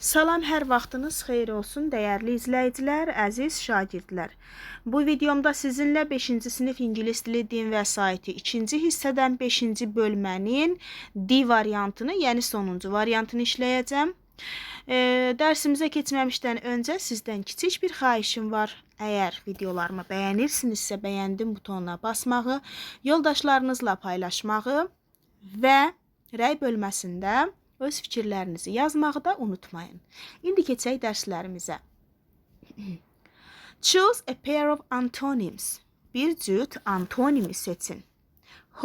Salam, hər vaxtınız xeyir olsun, dəyərli izləyicilər, əziz şagirdlər. Bu videomda sizinlə 5-ci sinif ingilis dili din vəsaiti 2-ci hissədən 5-ci bölmənin D variantını, yəni sonuncu variantını işləyəcəm. Dərsimizə keçməmişdən öncə sizdən kiçik bir xahişim var. Əgər videolarımı bəyənirsinizsə, bəyəndim butonuna basmağı, yoldaşlarınızla paylaşmağı və rəy bölməsində öz fikirlərinizi yazmağı da unutmayın. İndi keçək dərslərimizə. Choose a pair of antonyms. Bir cüt antonimi seçin.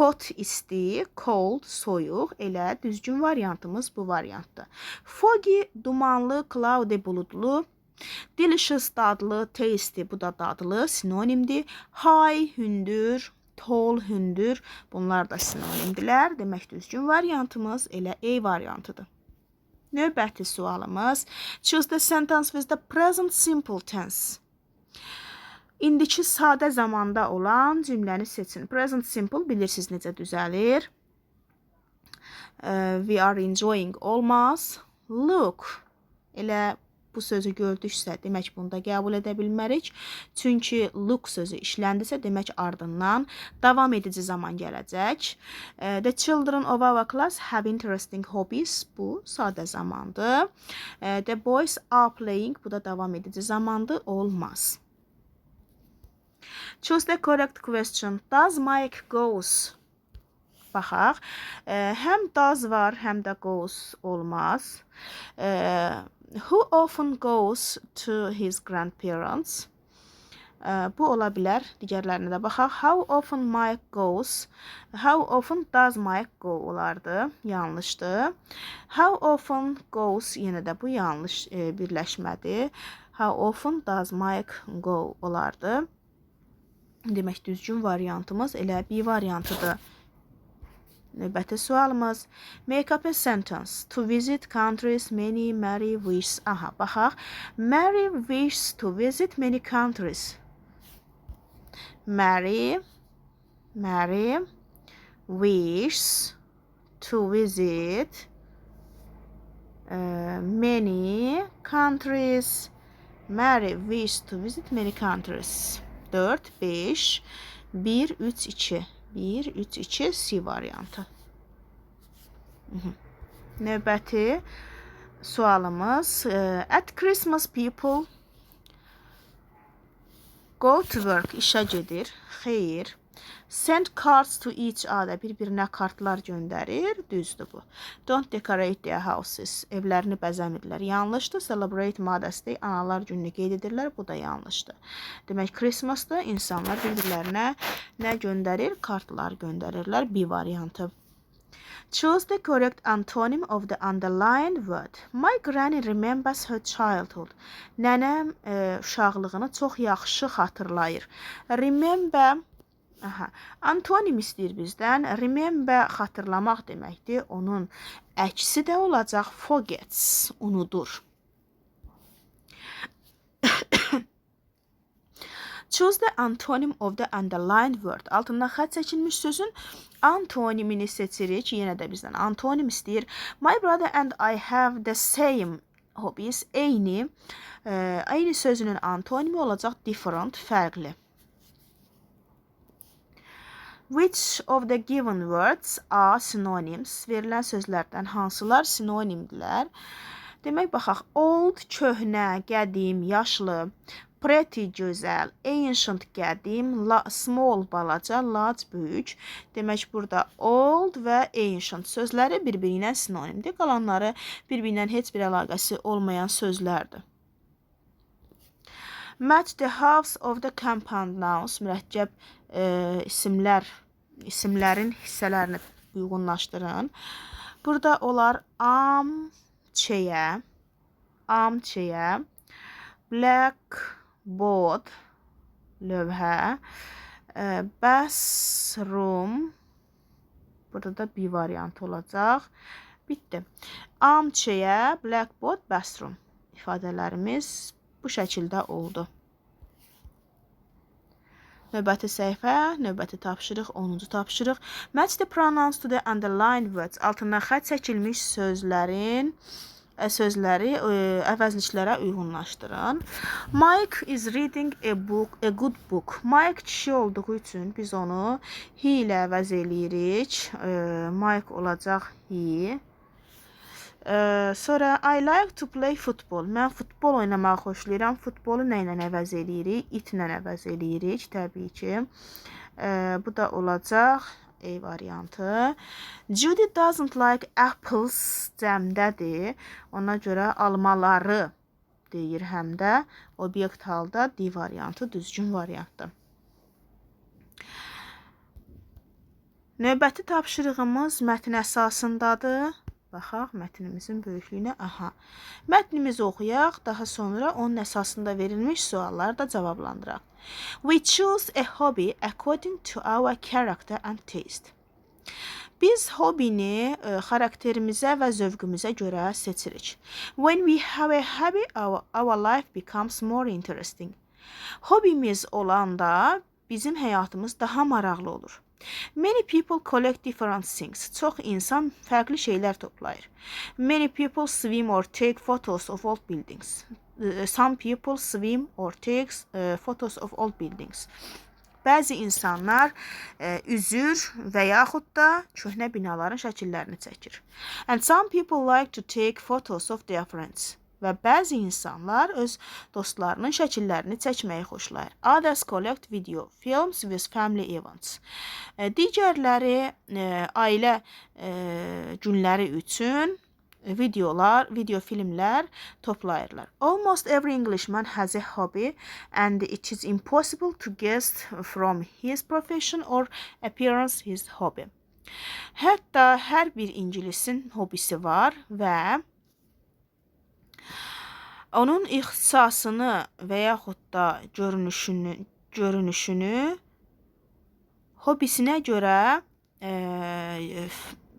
Hot isti, cold soyuq, elə düzgün variantımız bu variantdır. Foggy dumanlı, cloudy buludlu, delicious dadlı, tasty bu da dadlı sinonimdir. High hündür, tall hündür, bunlar da sinonimdirlər. Demək düzgün variantımız elə A variantıdır. Növbəti sualımız. Choose the sentence with the present simple tense. İndiki sadə zamanda olan cümləni seçin. Present simple bilirsiniz necə düzəlir. We are enjoying olmaz. Look. Elə bu sözü gördüksə, demək bunu da qəbul edə bilmərik. Çünki look sözü işləndisə, demək ardından davam edici zaman gələcək. The children of our class have interesting hobbies. Bu sadə zamandır. The boys are playing. Bu da davam edici zamandır. Olmaz. Choose the correct question. Does Mike goes? Baxaq. Həm does var, həm də goes olmaz. Who often goes to his grandparents? Bu ola bilər. Digərlərinə də baxaq. How often Mike goes? How often does Mike go olardı? Yanlışdır. How often goes yenə də bu yanlış birləşmədir. How often does Mike go olardı? Demək düzgün variantımız elə B variantıdır. Növbəti sualımız. Make up a sentence. To visit countries many Mary wishes. Aha, baxaq. Mary wishes to visit many countries. Mary wishes to visit many countries. Mary wishes to visit many countries. 4, 5, 1, 3, 2. 1, 3, 2 C variantı. Növbəti sualımız. At Christmas people go to work. İşə gedir. Xeyr. Send cards to each other. Bir-birinə kartlar göndərir. Düzdür bu. Don't decorate their houses. Evlərini bəzəmirlər. Yanlışdır. Celebrate Mother's Day. Analar gününü qeyd edirlər. Bu da yanlışdır. Demək, Christmas'da insanlar bir-birlərinə nə göndərir? Kartlar göndərirlər. B variantı. Choose the correct antonym of the underlined word. My granny remembers her childhood. Nənəm uşaqlığını çox yaxşı xatırlayır. Remember, antonim istəyir bizdən. Remember xatırlamaq deməkdir. Onun əksi də olacaq forgets, unudur. Choose the antonym of the underlined word. Altından xətt çəkilmiş sözün antonimini seçirik. Yenə də bizdən antonim istəyir. My brother and I have the same hobbies. Eyni sözünün antonimi olacaq different, fərqli. Which of the given words are synonyms? Verilən sözlərdən hansılar sinonimdirlər? Demək, baxaq. Old, köhnə, qədim, yaşlı. Pretty, gözəl. Ancient, qədim. Small, balaca. Large, böyük. Demək, burada old və ancient sözləri bir-biri ilə sinonimdir. Qalanları bir-biri ilə heç bir əlaqəsi olmayan sözlərdir. Match the halves of the compound nouns. Mürəkkəb isimlərin hissələrini uyğunlaşdırın. Burada olar armchair, blackboard, lövhə, bathroom, burada da B variantı olacaq. Bitdi. Armchair, blackboard, bathroom ifadələrimiz bu şəkildə oldu. Növbəti səhifə, növbəti tapşırıq, 10-cu tapşırıq. Match the pronouns to the underlined words. Altından xətt çəkilmiş sözlərin sözləri əvəzliklərə uyğunlaşdırın. Mike is reading a good book. Mike kişi olduğu üçün biz onu he ilə əvəz eləyirik. Mike olacaq he. Sonra I like to play football. Mən futbol oynamağı xoşlayıram. Futbolu nə ilə əvəz eləyirik? It ilə əvəz eləyirik təbii ki. Bu da olacaq A variantı. Judy doesn't like apples cəmdədir. Ona görə almaları deyir həm də. Obyekt halda D variantı düzgün variantdır. Növbəti tapşırığımız mətn əsasındadır. Baxaq mətnimizin böyüklüyünə. Aha. Mətnimizi oxuyaq, daha sonra onun əsasında verilmiş sualları da cavablandıraq. We choose a hobby according to our character and taste. Biz hobini xarakterimizə və zövqümüzə görə seçirik. When we have a hobby, our life becomes more interesting. Hobimiz olanda bizim həyatımız daha maraqlı olur. Many people collect different things. Çox insan fərqli şeylər toplayır. Many people swim or take photos of old buildings. Some people swim or take photos of old buildings. Bəzi insanlar üzür və yaxud da köhnə binaların şəkillərini çəkir. And some people like to take photos of their friends. Və bəzi insanlar öz dostlarının şəkillərini çəkməyi xoşlayır. Others collect video films with family events. Digərləri ailə günləri üçün video filmlər toplayırlar. Almost every Englishman has a hobby and it is impossible to guess from his profession or appearance his hobby. Hətta hər bir ingilisin hobisi var və onun ixtisasını və yaxud da görünüşünü hobisinə görə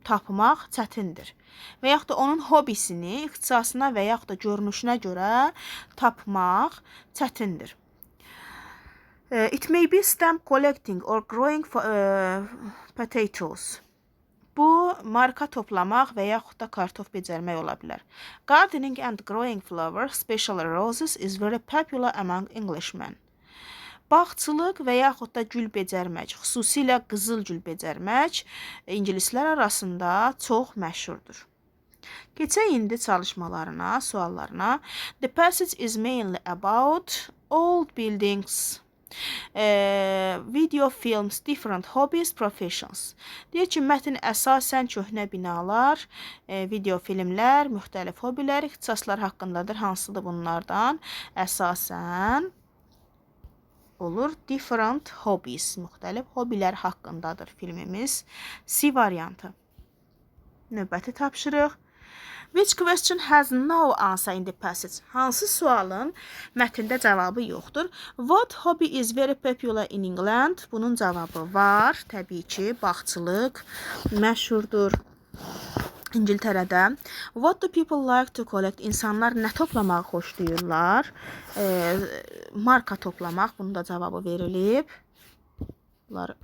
tapmaq çətindir. Və yaxud da onun hobisini ixtisasına və yaxud da görünüşünə görə tapmaq çətindir. It may be stamp collecting or growing potatoes. Bu, marka toplamaq və yaxud da kartof becərmək ola bilər. Gardening and growing flowers, especially roses, is very popular among Englishmen. Bağçılıq və yaxud da gül becərmək, xüsusilə qızıl gül becərmək ingilislər arasında çox məşhurdur. Keçək indi çalışmalarına, suallarına. The passage is mainly about old buildings, video films, different hobbies, professions. Deyir ki, mətn əsasən köhnə binalar, video filmlər, müxtəlif hobilər, ixtisaslar haqqındadır. Hansıdır bunlardan? Əsasən olur different hobbies, müxtəlif hobilər haqqındadır filmimiz. C variantı. Növbəti tapşırıq. Which question has no answer in the passage? Hansı sualın mətndə cavabı yoxdur? What hobby is very popular in England? Bunun cavabı var. Təbii ki, bağçılıq məşhurdur İngiltərədə. What do people like to collect? İnsanlar nə toplamağı xoşlayırlar? Marka toplamaq. Bunun da cavabı verilib. Bunları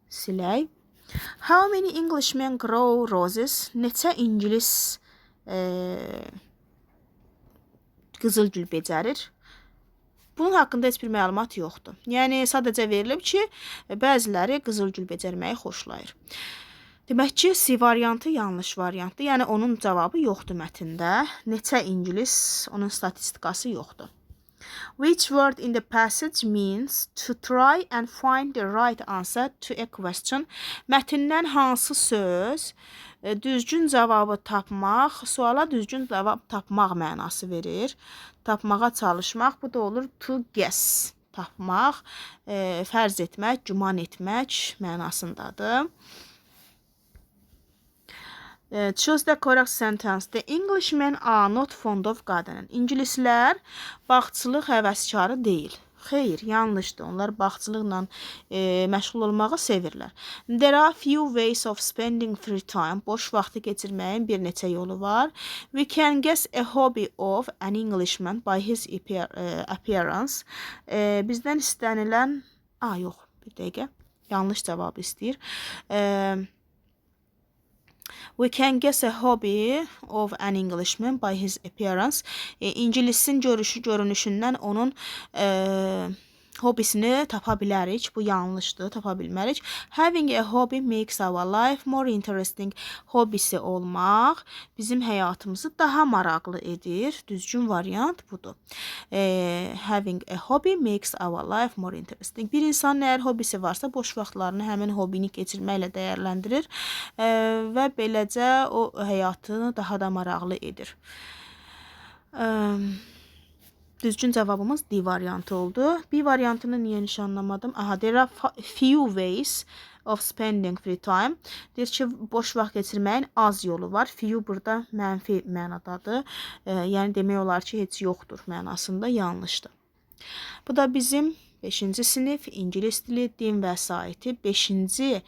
silək. How many Englishmen grow roses? Neçə İngilis qızılgül becərir? Bunun haqqında heç bir məlumat yoxdur. Yəni, sadəcə verilib ki, bəziləri qızılgül becərməyi xoşlayır. Demək ki, C variantı yanlış variantdır. Yəni, onun cavabı yoxdur mətndə. Neçə İngilis, onun statistikası yoxdur. Which word in the passage means to try and find the right answer to a question? Mətndən hansı söz düzgün cavabı tapmaq, suala düzgün cavab tapmaq mənası verir. Tapmağa çalışmaq, bu da olur to guess. Tapmaq, fərz etmək, güman etmək mənasındadır. Choose the correct sentence. The Englishmen are not fond of gardening. İngilislər bağçılıq həvəskarı deyil. Xeyr, yanlışdır. Onlar bağçılıqla məşğul olmağı sevirlər. There are few ways of spending free time. Boş vaxtı keçirməyin bir neçə yolu var. We can guess a hobby of an Englishman by his appearance. Bizdən istənilən... yox, bir dəqiqə. Yanlış cavabı istəyir. We can guess a hobby of an Englishman by his appearance. İngilisin görünüşündən onun hobisini tapa bilərik. Bu yanlışdır, tapa bilmərik. Having a hobby makes our life more interesting. Hobisi olmaq bizim həyatımızı daha maraqlı edir. Düzgün variant budur. Having a hobby makes our life more interesting. Bir insanın əgər hobisi varsa, boş vaxtlarını həmin hobini keçirməklə dəyərləndirir və beləcə o həyatını daha da maraqlı edir. Düzgün cavabımız D variantı oldu. B variantını niyə nişanlamadım? Aha, there are few ways of spending free time. Deyir ki, boş vaxt keçirməyin az yolu var. Few burada mənfi mənadadır. Yəni demək olar ki, heç yoxdur mənasında, yanlışdır. Bu da bizim 5-ci sinif İngilis dili, din vəsaiti 5-ci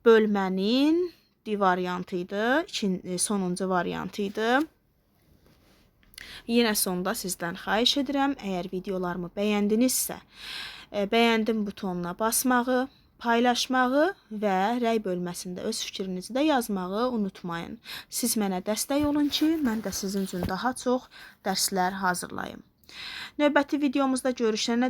bölmənin D variantı idi, sonuncu variantı idi. Yenə sonda sizdən xahiş edirəm, əgər videolarımı bəyəndinizsə, bəyəndim butonuna basmağı, paylaşmağı və rəy bölməsində öz fikrinizi də yazmağı unutmayın. Siz mənə dəstək olun ki, mən də sizin üçün daha çox dərslər hazırlayım. Növbəti videomuzda görüşənə